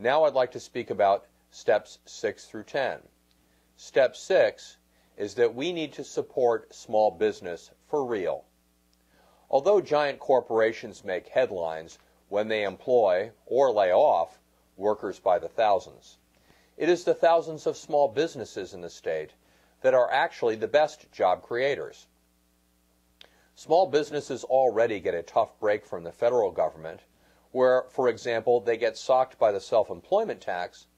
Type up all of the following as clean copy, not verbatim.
Now I'd like to speak about steps 6 through 10. Step 6 is that we need to support small business for real. Although giant corporations make headlines when they employ or lay off workers by the thousands, it is the thousands of small businesses in the state that are actually the best job creators. Small businesses already get a tough break from the federal government, where, for example, they get socked by the self-employment tax,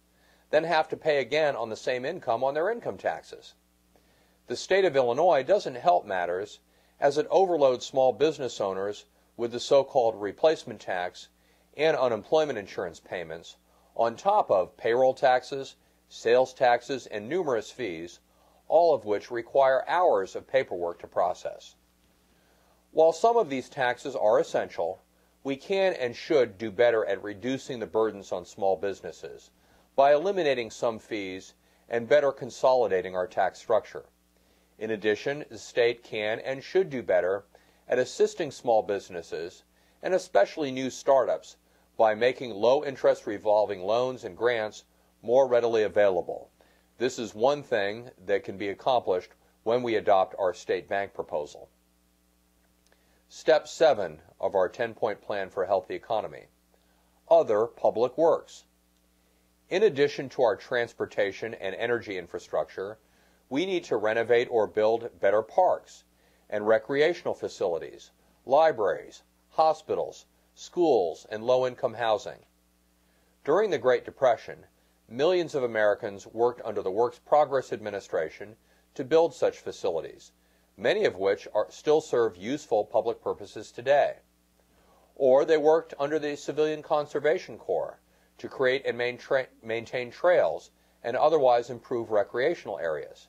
then have to pay again on the same income on their income taxes. The state of Illinois doesn't help matters, as it overloads small business owners with the so-called replacement tax and unemployment insurance payments, on top of payroll taxes, sales taxes, and numerous fees, all of which require hours of paperwork to process. While some of these taxes are essential, we can and should do better at reducing the burdens on small businesses by eliminating some fees and better consolidating our tax structure. In addition, the state can and should do better at assisting small businesses, and especially new startups, by making low-interest revolving loans and grants more readily available. This is one thing that can be accomplished when we adopt our state bank proposal. Step 7 of our 10-point plan for a healthy economy: other public works. In addition to our transportation and energy infrastructure, we need to renovate or build better parks and recreational facilities, libraries, hospitals, schools, and low-income housing. During the Great Depression, millions of Americans worked under the Works Progress Administration to build such facilities, many of which still serve useful public purposes today. Or they worked under the Civilian Conservation Corps to create and maintain trails and otherwise improve recreational areas.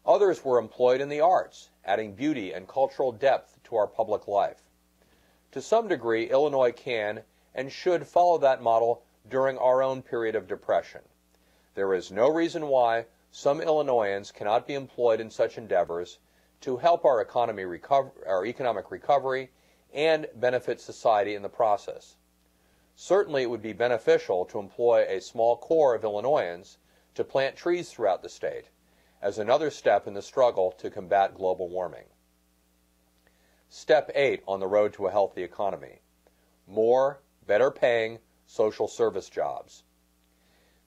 Others were employed in the arts, adding beauty and cultural depth to our public life. To some degree, Illinois can and should follow that model during our own period of depression. There is no reason why some Illinoisans cannot be employed in such endeavors to help our economic recovery and benefit society in the process. Certainly it would be beneficial to employ a small core of Illinoisans to plant trees throughout the state, as another step in the struggle to combat global warming. Step 8 on the road to a healthy economy: more, better paying social service jobs.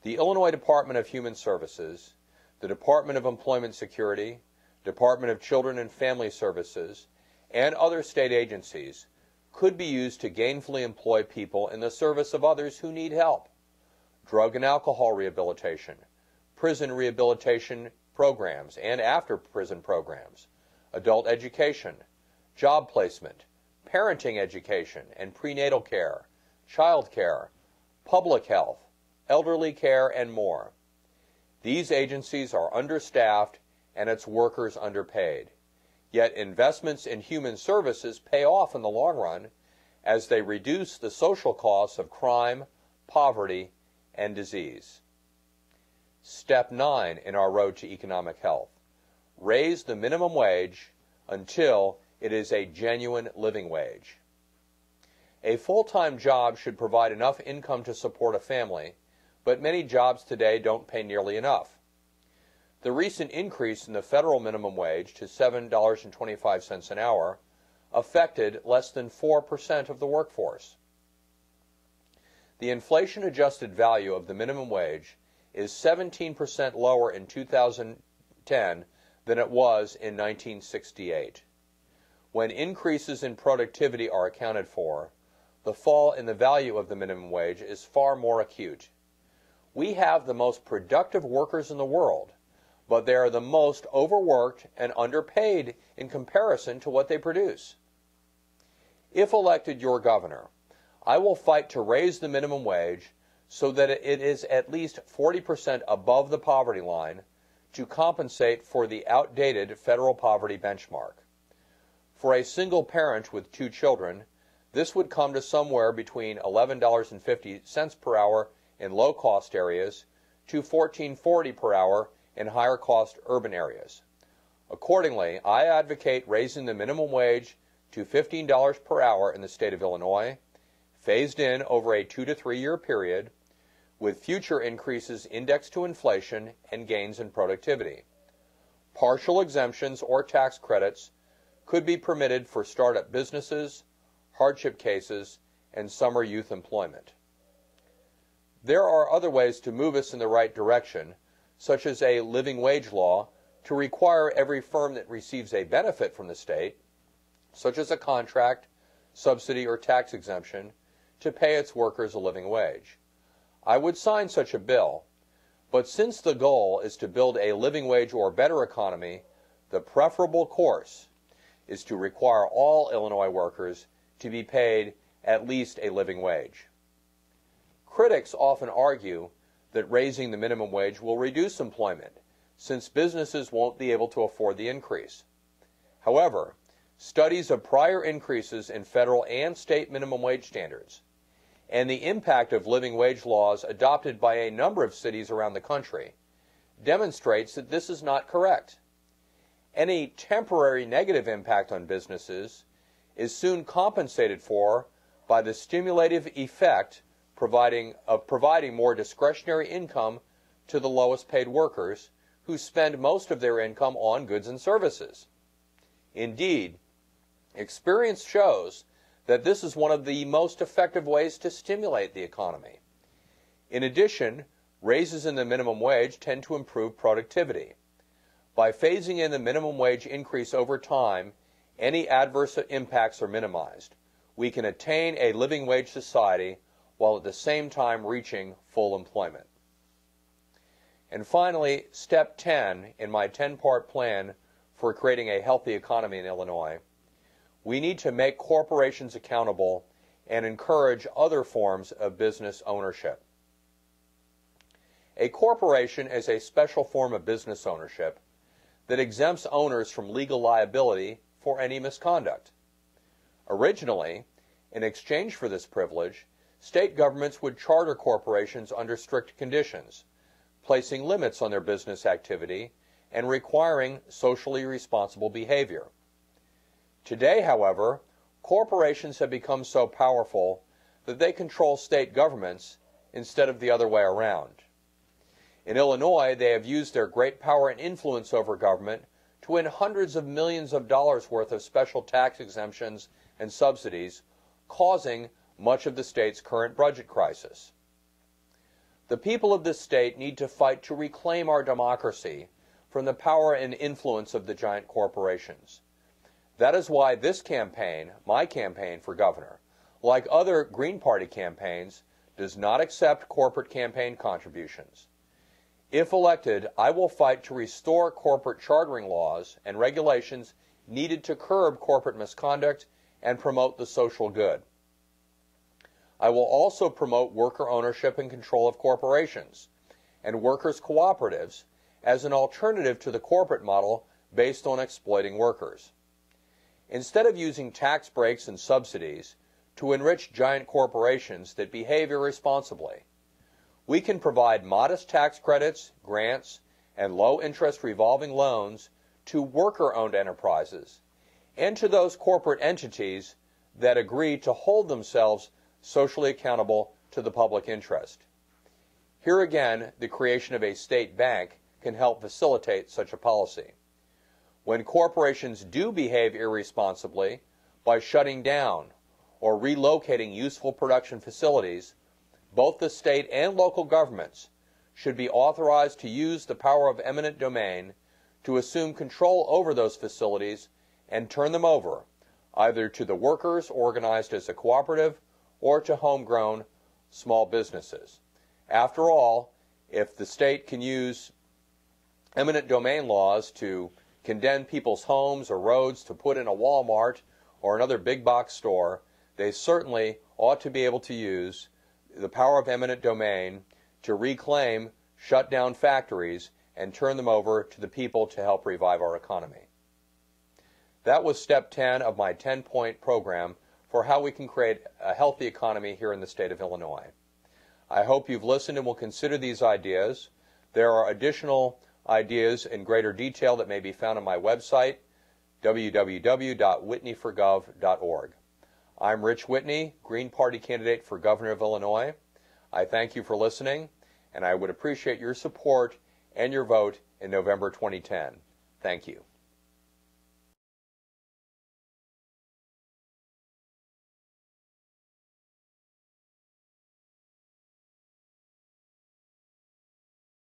The Illinois Department of Human Services, the Department of Employment Security, Department of Children and Family Services, and other state agencies could be used to gainfully employ people in the service of others who need help: drug and alcohol rehabilitation, prison rehabilitation programs and after-prison programs, adult education, job placement, parenting education and prenatal care, child care, public health, elderly care, and more. These agencies are understaffed and its workers underpaid. Yet investments in human services pay off in the long run, as they reduce the social costs of crime, poverty, and disease. Step 9 in our road to economic health: raise the minimum wage until it is a genuine living wage. A full-time job should provide enough income to support a family, but many jobs today don't pay nearly enough. The recent increase in the federal minimum wage to $7.25 an hour affected less than 4% of the workforce. The inflation-adjusted value of the minimum wage is 17% lower in 2010 than it was in 1968. When increases in productivity are accounted for, the fall in the value of the minimum wage is far more acute. We have the most productive workers in the world, but they are the most overworked and underpaid in comparison to what they produce. If elected your governor, I will fight to raise the minimum wage so that it is at least 40% above the poverty line to compensate for the outdated federal poverty benchmark. For a single parent with 2 children, this would come to somewhere between $11.50 per hour in low-cost areas to $14.40 per hour in higher-cost urban areas. Accordingly, I advocate raising the minimum wage to $15 per hour in the state of Illinois, phased in over a 2 to 3 year period, with future increases indexed to inflation and gains in productivity. Partial exemptions or tax credits could be permitted for startup businesses, hardship cases, and summer youth employment. There are other ways to move us in the right direction, such as a living wage law to require every firm that receives a benefit from the state, such as a contract, subsidy, or tax exemption, to pay its workers a living wage. I would sign such a bill, but since the goal is to build a living wage or better economy, the preferable course is to require all Illinois workers to be paid at least a living wage. Critics often argue that raising the minimum wage will reduce employment, since businesses won't be able to afford the increase. However, studies of prior increases in federal and state minimum wage standards and the impact of living wage laws adopted by a number of cities around the country demonstrates that this is not correct. Any temporary negative impact on businesses is soon compensated for by the stimulative effect of providing more discretionary income to the lowest paid workers who spend most of their income on goods and services. Indeed, experience shows that this is one of the most effective ways to stimulate the economy. In addition, raises in the minimum wage tend to improve productivity. By phasing in the minimum wage increase over time, any adverse impacts are minimized. We can attain a living wage society while at the same time reaching full employment. And finally, step 10 in my 10-part plan for creating a healthy economy in Illinois. We need to make corporations accountable and encourage other forms of business ownership. A corporation is a special form of business ownership that exempts owners from legal liability for any misconduct. Originally, in exchange for this privilege, state governments would charter corporations under strict conditions, placing limits on their business activity and requiring socially responsible behavior. Today, however, corporations have become so powerful that they control state governments instead of the other way around. In Illinois, they have used their great power and influence over government to win hundreds of millions of dollars worth of special tax exemptions and subsidies, causing much of the state's current budget crisis. The people of this state need to fight to reclaim our democracy from the power and influence of the giant corporations. That is why this campaign, my campaign for governor, like other Green Party campaigns, does not accept corporate campaign contributions. If elected, I will fight to restore corporate chartering laws and regulations needed to curb corporate misconduct and promote the social good. I will also promote worker ownership and control of corporations and workers' cooperatives as an alternative to the corporate model based on exploiting workers. Instead of using tax breaks and subsidies to enrich giant corporations that behave irresponsibly, we can provide modest tax credits, grants, and low-interest revolving loans to worker-owned enterprises and to those corporate entities that agree to hold themselves socially accountable to the public interest. Here again, the creation of a state bank can help facilitate such a policy. When corporations do behave irresponsibly by shutting down or relocating useful production facilities, both the state and local governments should be authorized to use the power of eminent domain to assume control over those facilities and turn them over, either to the workers organized as a cooperative or to homegrown small businesses. After all, if the state can use eminent domain laws to condemn people's homes or roads to put in a Walmart or another big box store, they certainly ought to be able to use the power of eminent domain to reclaim shut down factories and turn them over to the people to help revive our economy. That was step 10 of my 10-point program for how we can create a healthy economy here in the state of Illinois. I hope you've listened and will consider these ideas. There are additional ideas in greater detail that may be found on my website, www.whitneyforgov.org. I'm Rich Whitney, Green Party candidate for Governor of Illinois. I thank you for listening, and I would appreciate your support and your vote in November 2010. Thank you.